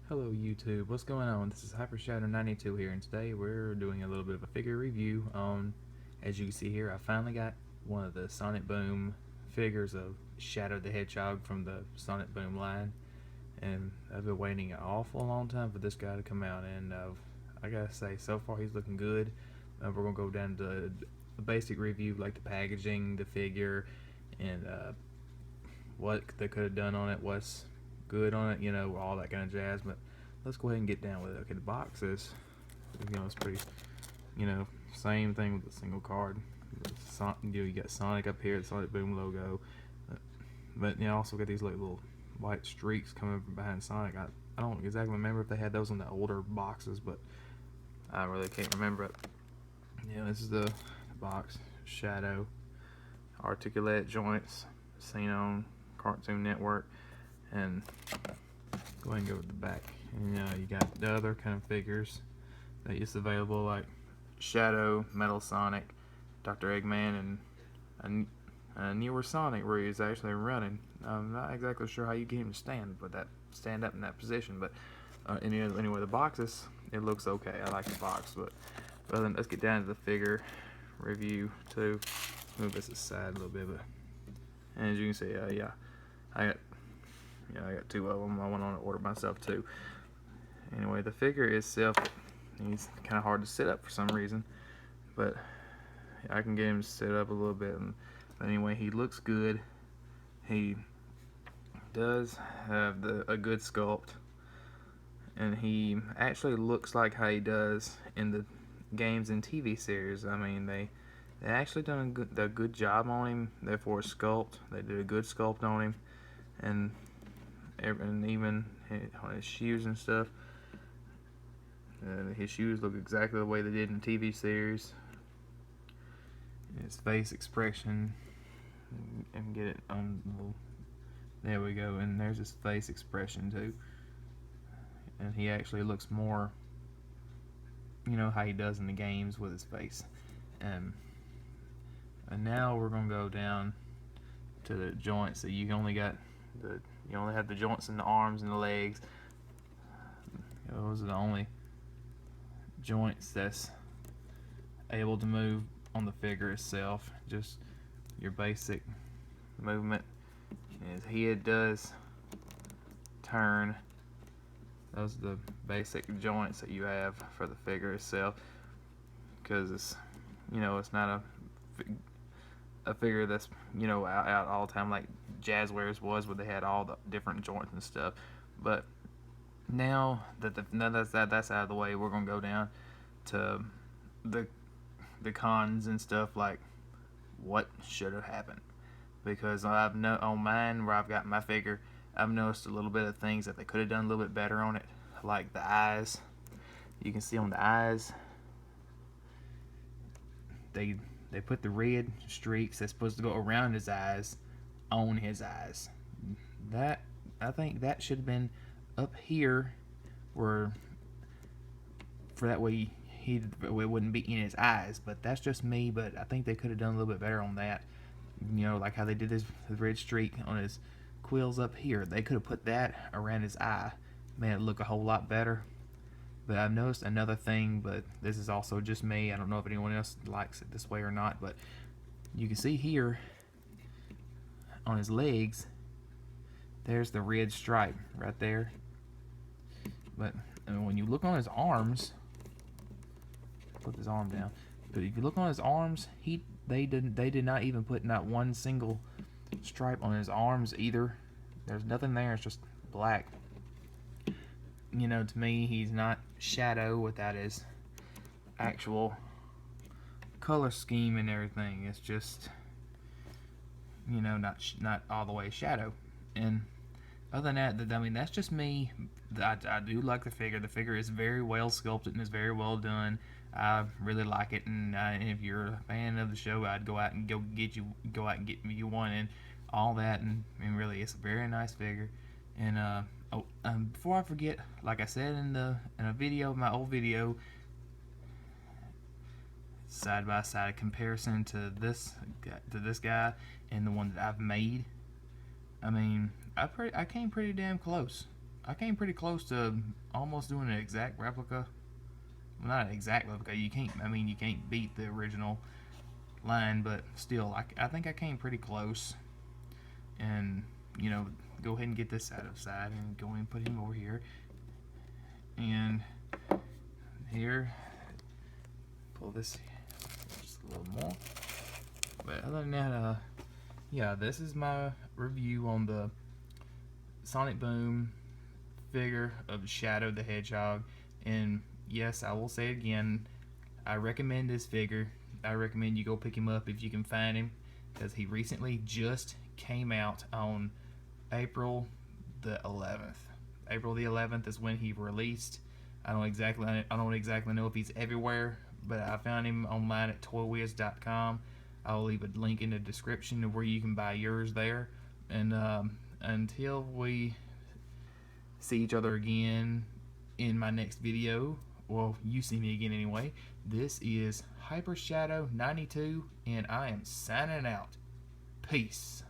Hello YouTube, what's going on? This is HyperShadow92 here, and today we're doing a little bit of a figure review on, as you can see here, I finally got one of the Sonic Boom figures of Shadow the Hedgehog from the Sonic Boom line, and I've been waiting an awful long time for this guy to come out, and I gotta say, so far he's looking good. We're gonna go down to the basic review, like the packaging, the figure, and what they could have done on it, what's good on it, all that kind of jazz. But let's go ahead and get down with it. Okay, the box is, it's pretty, same thing with the single card. You got Sonic up here, the Sonic Boom logo, but you also got these like little white streaks coming from behind Sonic. I don't exactly remember if they had those on the older boxes, but I really can't remember it. This is the box. Shadow, articulate joints, seen on Cartoon Network. And go ahead and go with the back. And you got the other kind of figures that is available, like Shadow, Metal Sonic, Dr. Eggman, and a newer Sonic where he's actually running. I'm not exactly sure how you get him to stand up in that position, but anyway, the boxes, it looks okay. I like the box, but then let's get down to the figure review too. Move this aside a little bit, but and as you can see, I got two of them. I went on to order myself two. Anyway, the figure itself, he's kind of hard to sit up for some reason, but I can get him to sit up a little bit. And anyway, he looks good. He does have a good sculpt, and he actually looks like how he does in the games and TV series. I mean, they actually done a good job on him. Therefore, sculpt, they did a good sculpt on him, and even on his shoes and stuff. His shoes look exactly the way they did in the TV series. His face expression, and get it on. There we go, and there's his face expression too. And he actually looks more, how he does in the games with his face. And now we're gonna go down to the joints. So you only have the joints in the arms and the legs. Those are the only joints that's able to move on the figure itself. Just your basic movement. His head does turn. Those are the basic joints that you have for the figure itself, because it's not a figure that's out all the time like Jazzwares was, where they had all the different joints and stuff. But now that that's out of the way, we're gonna go down to the cons and stuff, like what should have happened. Because on mine, where I've got my figure, I've noticed a little bit of things that they could have done a little bit better on it, like the eyes. You can see on the eyes, they put the red streaks that's supposed to go around his eyes on his eyes. That, I think that should have been up here, where for that way it wouldn't be in his eyes. But that's just me. But I think they could have done a little bit better on that. Like how they did this red streak on his quills up here. They could have put that around his eye, made it look a whole lot better. But I've noticed another thing, but this is also just me. I don't know if anyone else likes it this way or not, but you can see here on his legs, there's the red stripe right there. But when you look on his arms, put his arm down. But if you look on his arms, they did not even put not one single stripe on his arms either. There's nothing there. It's just black. To me, he's not Shadow without his actual color scheme and everything. It's just, not all the way Shadow. And other than that, I mean, that's just me. I do like the figure. The figure is very well sculpted and is very well done. I really like it, and if you're a fan of the show, I'd go out and get me one and all that. And really, it's a very nice figure. And before I forget, like I said in a video, my old video, side by side comparison to this guy and the one that I've made. I mean, I came pretty damn close. I came pretty close to almost doing an exact replica. Well, not an exact replica. You can't. I mean, you can't beat the original line, but still, I think I came pretty close. And you know, go ahead and get this out of side and go ahead and put him over here. And here, pull this just a little more. But other than that, yeah, this is my review on the Sonic Boom figure of Shadow the Hedgehog. And yes, I will say it again, I recommend this figure. I recommend you go pick him up if you can find him, because he recently just came out on April the 11th. April the 11th is when he released. I don't exactly know if he's everywhere, but I found him online at toywiz.com. I'll leave a link in the description of where you can buy yours there. And until we see each other again in my next video, well, you see me again anyway, this is Hyper Shadow 92, and I am signing out. Peace.